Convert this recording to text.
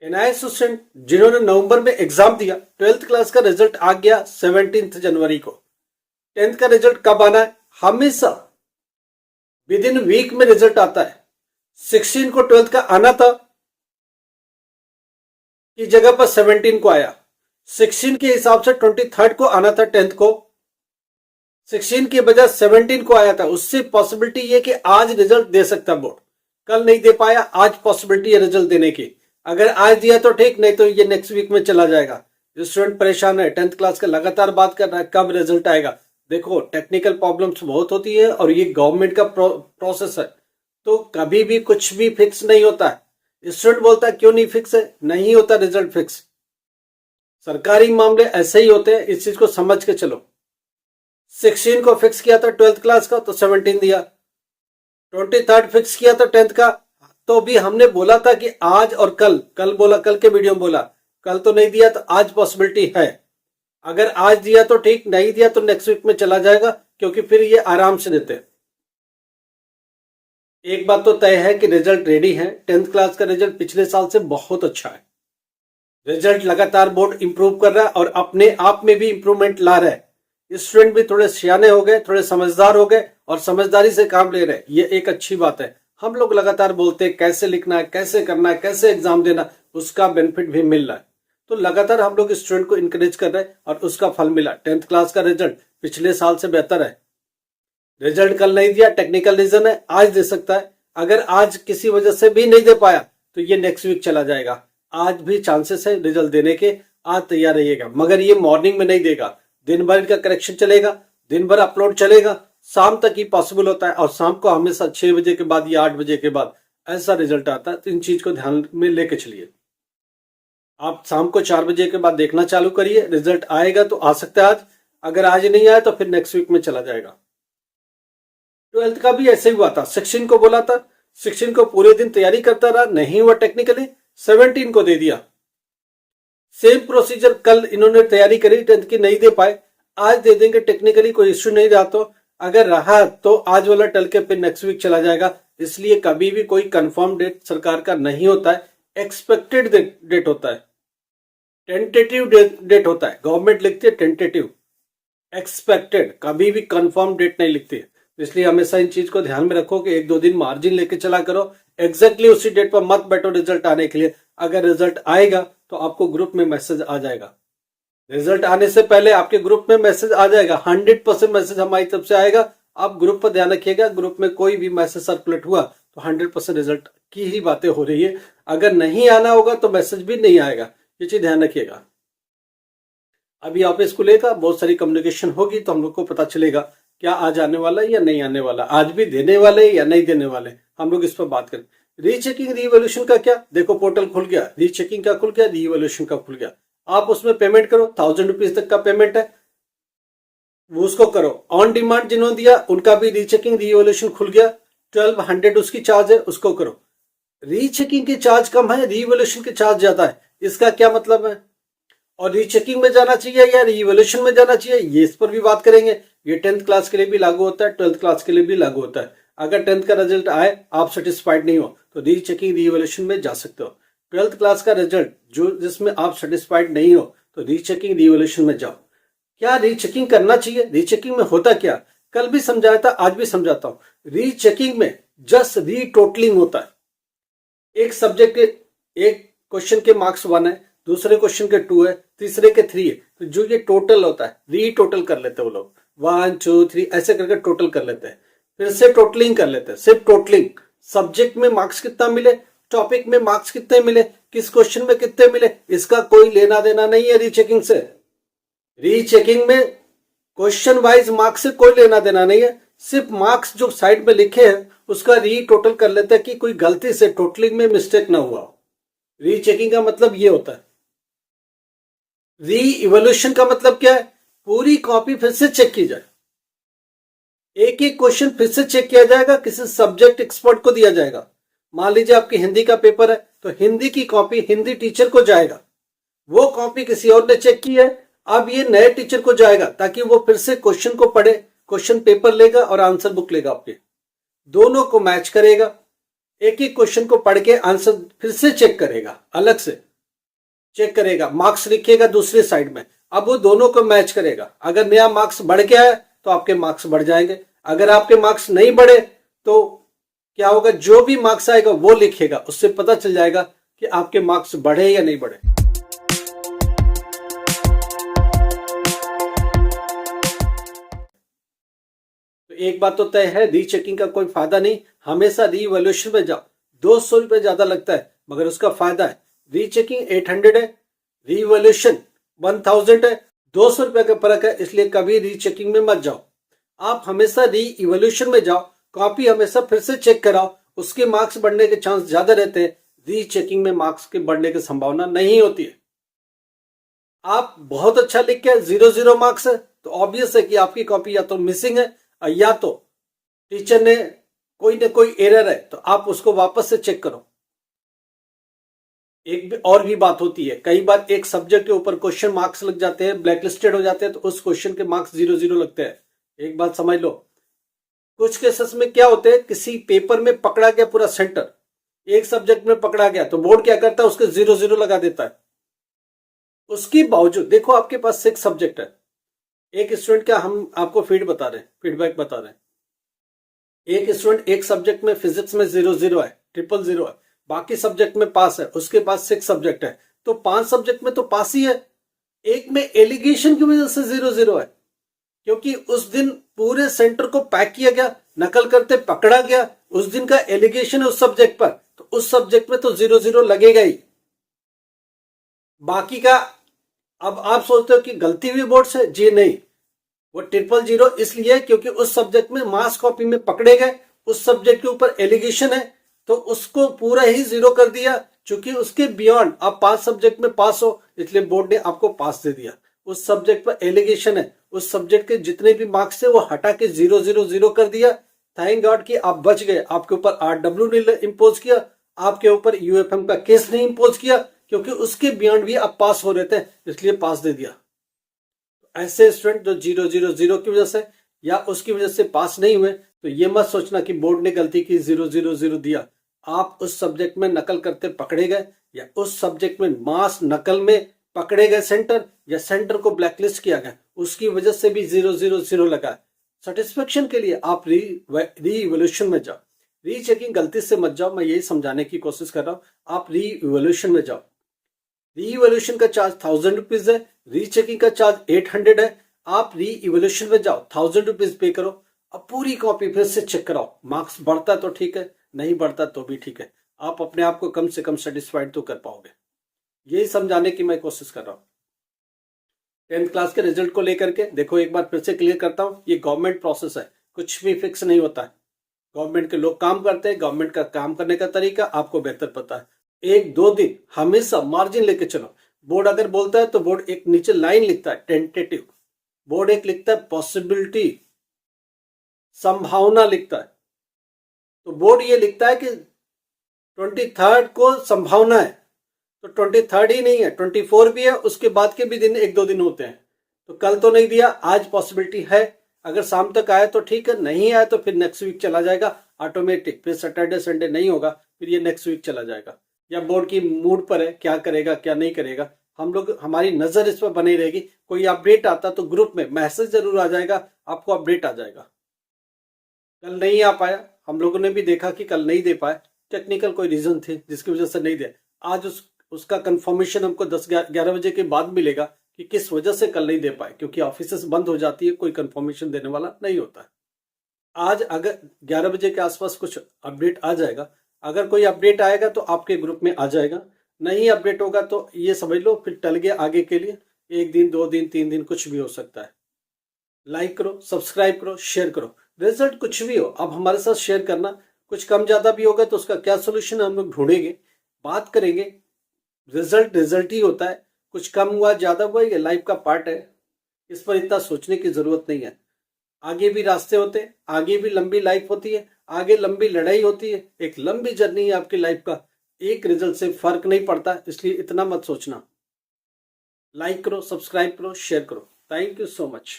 NIS student जिन्होंने नवंबर में exam दिया, 12th क्लास का रिजल्ट आ गया 17 जनवरी को। 10th का रिजल्ट कब आना है? हमेशा विद इन वीक में रिजल्ट आता है। 16 को 12th का आना था की जगह पर 17 को आया। 16 के हिसाब से 23rd को आना था 10th को, 16 की बजाय 17 को आया था। उससे पॉसिबिलिटी ये कि आज रिजल्ट दे सकता बोर्ड, कल नहीं दे पाया, आज पॉसिबिलिटी है रिजल्ट देने की। अगर आज दिया तो ठीक, नहीं तो ये नेक्स्ट वीक में चला जाएगा। स्टूडेंट परेशान है, 10th क्लास का लगातार बात कर रहा है कब रिजल्ट आएगा। देखो टेक्निकल प्रॉब्लम्स बहुत होती है और ये गवर्नमेंट का प्रोसेस है, तो कभी भी कुछ भी फिक्स नहीं होता है। स्टूडेंट बोलता है क्यों नहीं फिक्स है? नहीं होता रिजल्ट फिक्स। सरकारी मामले ऐसे ही होते हैं, इस चीज को समझ के चलो। 16 को फिक्स किया था 12th क्लास का तो 17 दिया, 23rd फिक्स किया था 10th का, तो भी हमने बोला था कि आज और कल बोला, कल के वीडियो में बोला, कल तो नहीं दिया तो आज पॉसिबिलिटी है। अगर आज दिया तो ठीक, नहीं दिया तो नेक्स्ट वीक में चला जाएगा, क्योंकि फिर ये आराम से देते हैं। एक बात तो तय है कि रिजल्ट रेडी है। 10th क्लास का रिजल्ट पिछले साल से बहुत अच्छा है। रिजल्ट लगातार बोर्ड इंप्रूव कर रहा है और अपने आप में भी इंप्रूवमेंट ला रहा है। स्टूडेंट भी थोड़े सियाने हो गए, थोड़े समझदार हो गए और समझदारी से काम ले रहे हैं। ये एक अच्छी बात है। हम लोग लगातार बोलते हैं कैसे लिखना है, कैसे करना है, कैसे एग्जाम देना, उसका बेनिफिट भी मिल रहा है। तो लगातार हम लोग स्टूडेंट को इंकरेज कर रहे हैं और उसका फल मिला। 10th क्लास का रिजल्ट पिछले साल से बेहतर है। रिजल्ट कल नहीं दिया, टेक्निकल रीजन है, आज दे सकता है। अगर आज किसी वजह से भी नहीं दे पाया तो ये नेक्स्ट वीक चला जाएगा। आज भी चांसेस है रिजल्ट देने के, आज तैयार रहिएगा। मगर ये मॉर्निंग में नहीं देगा, दिन भर इनका करेक्शन चलेगा, दिन भर अपलोड चलेगा, शाम तक ही पॉसिबल होता है। और शाम को हमेशा 6 बजे के बाद या 8 बजे के बाद ऐसा रिजल्ट आता है। तो इन चीज को ध्यान में लेके चलिए। आप शाम को 4 बजे के बाद देखना चालू करिए, रिजल्ट आएगा तो आ सकता है आज, अगर आज नहीं आया तो फिर नेक्स्ट वीक में चला जाएगा। 12th का भी ऐसे ही हुआ था। 16 को बोला था, 16 को पूरे दिन तैयारी करता रहा, नहीं हुआ टेक्निकली, 17 को दे दिया। सेम प्रोसीजर कल इन्होंने तैयारी करी, 10th की नहीं दे पाए, आज दे देंगे टेक्निकली, कोई इश्यू नहीं रहा। तो अगर रहा तो आज वाला टल के फिर नेक्स्ट वीक चला जाएगा। इसलिए कभी भी कोई कंफर्म डेट सरकार का नहीं होता है, एक्सपेक्टेड डेट होता है, टेंटेटिव डेट होता है। गवर्नमेंट लिखती है टेंटेटिव, एक्सपेक्टेड, कभी भी कंफर्म डेट नहीं लिखती है। इसलिए हमेशा इन चीज को ध्यान में रखो कि 1-2 दिन मार्जिन लेके चला करो। एग्जैक्टली उसी डेट पर मत बैठो रिजल्ट आने के लिए। अगर रिजल्ट आएगा तो आपको ग्रुप में मैसेज आ जाएगा। रिजल्ट आने से पहले आपके ग्रुप में मैसेज आ जाएगा, 100% मैसेज हमारी तरफ से आएगा। आप ग्रुप पर ध्यान रखिएगा, ग्रुप में कोई भी मैसेज सर्कुलेट हुआ तो 100% रिजल्ट की ही बातें हो रही है। अगर नहीं आना होगा तो मैसेज भी नहीं आएगा, ये चीज ध्यान रखिएगा। अभी ऑफिस को लेकर बहुत सारी कम्युनिकेशन होगी तो हम लोग को पता चलेगा क्या आज आने वाला है या नहीं आने वाला, आज भी देने वाले या नहीं देने वाले, हम लोग इस पर बात करें। रीचेकिंग रीवैल्यूएशन का क्या, देखो पोर्टल खुल गया, रीचेकिंग का खुल गया, रीवैल्यूएशन का खुल गया। आप उसमें पेमेंट करो, 1000 रुपीज तक का पेमेंट है, वो उसको करो। ऑन डिमांड जिन्होंने दिया उनका भी रीचेकिंग रीवैल्यूएशन खुल गया, 1200 उसकी चार्ज है, उसको करो। रीचेकिंग की चार्ज कम है, रीवैल्यूएशन की चार्ज ज्यादा है, इसका क्या मतलब है? और रीचेकिंग में जाना चाहिए या रीवैल्यूएशन में जाना चाहिए, ये इस पर भी बात करेंगे। ये 10th क्लास के लिए भी लागू होता है, 12th क्लास के लिए भी लागू होता है। अगर 10th का रिजल्ट आए, आप सेटिस्फाइड नहीं हो तो रीचेकिंग रीवैल्यूएशन में जा सकते हो। 12th क्लास का रिजल्ट जो जिसमें आप सेटिस्फाइड नहीं हो तो रीचेकिंग रीवैल्यूएशन में जाओ। क्या रीचेकिंग करना चाहिए? रीचेकिंग में होता क्या, कल भी समझाया था, आज भी समझाता हूं। रीचेकिंग में जस्ट रीटोटलिंग होता है। एक सब्जेक्ट के एक क्वेश्चन के मार्क्स 1 है, दूसरे क्वेश्चन के 2 है, तीसरे के 3 है, तो जो ये टोटल होता है रीटोटल कर लेते हैं वो लोग, 1 2 3 ऐसे करके टोटल कर लेते हैं, फिर से टोटलिंग कर लेते हैं। सिर्फ टोटलिंग, सब्जेक्ट में मार्क्स कितना मिले, टॉपिक में मार्क्स कितने मिले, किस क्वेश्चन में कितने मिले, इसका कोई लेना देना नहीं है रीचेकिंग से। रीचेकिंग में क्वेश्चन वाइज मार्क्स से कोई लेना देना नहीं है, सिर्फ मार्क्स जो साइड में लिखे हैं उसका रीटोटल कर लेते हैं कि कोई गलती से टोटलिंग में मिस्टेक ना हुआ। रीचेकिंग का मतलब ये होता है। री इवोल्यूशन का मतलब क्या है, पूरी कॉपी फिर से चेक की जाए, एक एक क्वेश्चन फिर से चेक किया जाएगा, किसी सब्जेक्ट एक्सपर्ट को दिया जाएगा। मान लीजिए आपकी हिंदी का पेपर है तो हिंदी की कॉपी हिंदी टीचर को जाएगा, वो कॉपी किसी और ने चेक की है, अब ये नए टीचर को जाएगा ताकि वो फिर से क्वेश्चन को पढ़े, क्वेश्चन पेपर लेगा और आंसर बुक लेगा, आपके दोनों को मैच करेगा, एक एक क्वेश्चन को पढ़ के आंसर फिर से चेक करेगा अलग से, चेक करेगा, मार्क्स लिखेगा दूसरी साइड में, अब वो दोनों को मैच करेगा। अगर नया मार्क्स बढ़ गया है तो आपके मार्क्स बढ़ जाएंगे, अगर आपके मार्क्स नहीं बढ़े तो क्या होगा, जो भी मार्क्स आएगा वो लिखेगा, उससे पता चल जाएगा कि आपके मार्क्स बढ़े या नहीं बढ़े। तो एक बात तो तय है, रीचेकिंग का कोई फायदा नहीं, हमेशा रीवैल्यूएशन में जाओ। 200 रुपये ज्यादा लगता है मगर उसका फायदा है। रीचेकिंग 800 है, रीवैल्यूएशन 1000 है, 200 रुपये का फर्क है, इसलिए कभी रीचेकिंग में मत जाओ। आप हमेशा री इवोल्यूशन में जाओ, कॉपी हमेशा फिर से चेक कराओ, उसके मार्क्स बढ़ने के चांस ज्यादा रहते हैं, रीचेकिंग में मार्क्स के बढ़ने की संभावना नहीं होती है। आप बहुत अच्छा लिख के 0 मार्क्स है तो ऑब्वियस है कि आपकी कॉपी या तो मिसिंग है या तो टीचर ने कोई ना कोई एरर है, तो आप उसको वापस से चेक करो। एक और भी बात होती है, कई बार एक सब्जेक्ट के ऊपर क्वेश्चन मार्क्स लग जाते हैं, ब्लैकलिस्टेड हो जाते हैं, तो उस क्वेश्चन के मार्क्स 0 लगते हैं। एक बात समझ लो, कुछ केसेस में क्या होते हैं, किसी पेपर में पकड़ा गया पूरा सेंटर, एक सब्जेक्ट में पकड़ा गया तो बोर्ड क्या करता है, उसके 0 लगा देता है। उसके बावजूद देखो आपके पास 6 सब्जेक्ट है, एक स्टूडेंट का हम आपको फीडबैक बता रहे हैं, एक स्टूडेंट एक सब्जेक्ट में फिजिक्स में 0 है, 000 है, बाकी सब्जेक्ट में पास है, उसके पास 6 सब्जेक्ट है, तो 5 सब्जेक्ट में तो पास ही है, एक में एलिगेशन की वजह से 0 है, क्योंकि उस दिन पूरे सेंटर को पैक किया गया, नकल करते पकड़ा गया, उस दिन का एलिगेशन है उस सब्जेक्ट पर, तो उस सब्जेक्ट में तो 0 लगेगा ही। बाकी का अब आप सोचते हो कि गलती हुई बोर्ड से, जी नहीं, वो 000 इसलिए क्योंकि उस सब्जेक्ट में मास कॉपी में पकड़े गए, उस सब्जेक्ट के ऊपर एलिगेशन है तो उसको पूरा ही 0 कर दिया। चूंकि उसके बियॉन्ड आप 5 सब्जेक्ट में पास हो, इसलिए बोर्ड ने आपको पास दे दिया। उस सब्जेक्ट पर एलिगेशन है, उस सब्जेक्ट के जितने भी मार्क्स थे वो हटा के 0 कर दिया। थैंक गॉड कि आप बच गए, आपके ऊपर RW ने इम्पोज किया, आपके ऊपर UFM का केस नहीं इम्पोज किया, क्योंकि उसके बियॉन्ड भी आप पास हो रहे थे, इसलिए पास दे दिया। ऐसे स्टूडेंट जो 0 की वजह से या उसकी वजह से पास नहीं हुए, तो ये मत सोचना कि बोर्ड ने गलती की 0 दिया। आप उस सब्जेक्ट में नकल करते पकड़े गए, या उस सब्जेक्ट में मास नकल में पकड़े गए सेंटर, या सेंटर को ब्लैकलिस्ट किया गया, उसकी वजह से भी 0 लगा। सेटिस्फेक्शन के लिए आप री इवोल्यूशन में जाओ, रीचेकिंग गलती से मत जाओ, मैं यही समझाने की कोशिश कर रहा हूं। आप री इवोल्यूशन में जाओ, री इवोल्यूशन का चार्ज 1000 रुपीज है, रीचेकिंग का चार्ज 800 है। आप री इवोल्यूशन में जाओ, 1000 रुपीज पे करो, अब पूरी कॉपी फिर से चेक कराओ, मार्क्स बढ़ता तो ठीक है, नहीं बढ़ता तो भी ठीक है, आप अपने आप को कम से कम सेटिस्फाइड तो कर पाओगे। यही समझाने की मैं कोशिश कर रहा हूं। 10th क्लास के रिजल्ट को लेकर के देखो, एक बार फिर से क्लियर करता हूं, ये गवर्नमेंट प्रोसेस है, कुछ भी फिक्स नहीं होता है। गवर्नमेंट के लोग काम करते हैं, गवर्नमेंट का काम करने का तरीका आपको बेहतर पता है। 1-2 दिन हमेशा मार्जिन लेके चलो। बोर्ड अगर बोलता है तो बोर्ड एक नीचे लाइन लिखता है टेंटेटिव, बोर्ड एक लिखता है पॉसिबिलिटी, संभावना लिखता है। तो बोर्ड ये लिखता है कि 23 को संभावना है, तो 23 ही नहीं है, 24 भी है, उसके बाद के भी दिन 1-2 दिन होते हैं। तो कल तो नहीं दिया, आज पॉसिबिलिटी है, अगर शाम तक आया तो ठीक है, नहीं आया तो फिर नेक्स्ट वीक चला जाएगा ऑटोमेटिक, फिर सैटरडे संडे नहीं होगा, फिर ये नेक्स्ट वीक चला जाएगा। या बोर्ड की मूड पर है, क्या करेगा क्या नहीं करेगा, हम लोग हमारी नजर इस पर बनी रहेगी। कोई अपडेट आता तो ग्रुप में मैसेज जरूर आ जाएगा, आपको अपडेट आ जाएगा। कल नहीं आ पाया, हम लोगों ने भी देखा कि कल नहीं दे पाए, टेक्निकल कोई रीजन थे जिसकी वजह से नहीं दे। आज उसका कंफर्मेशन हमको 10-11 बजे के बाद मिलेगा कि किस वजह से कल नहीं दे पाए, क्योंकि ऑफिसेस बंद हो जाती है, कोई कंफर्मेशन देने वाला नहीं होता है। आज अगर 11 बजे के आसपास कुछ अपडेट आ जाएगा, अगर कोई अपडेट आएगा तो आपके ग्रुप में आ जाएगा, नहीं अपडेट होगा तो ये समझ लो फिर टल गया आगे के लिए, 1 दिन 2 दिन 3 दिन कुछ भी हो सकता है। लाइक करो, सब्सक्राइब करो, शेयर करो, रिजल्ट कुछ भी हो अब हमारे साथ शेयर करना। कुछ कम ज्यादा भी होगा तो उसका क्या सोल्यूशन हम लोग ढूंढेंगे, बात करेंगे। रिजल्ट ही होता है, कुछ कम हुआ ज्यादा हुआ, ये लाइफ का पार्ट है, इस पर इतना सोचने की जरूरत नहीं है। आगे भी रास्ते होते हैं, आगे भी लंबी लाइफ होती है, आगे लंबी लड़ाई होती है, एक लंबी जर्नी है आपकी लाइफ का, एक रिजल्ट से फर्क नहीं पड़ता, इसलिए इतना मत सोचना। लाइक करो, सब्सक्राइब करो, शेयर करो। Thank you so much.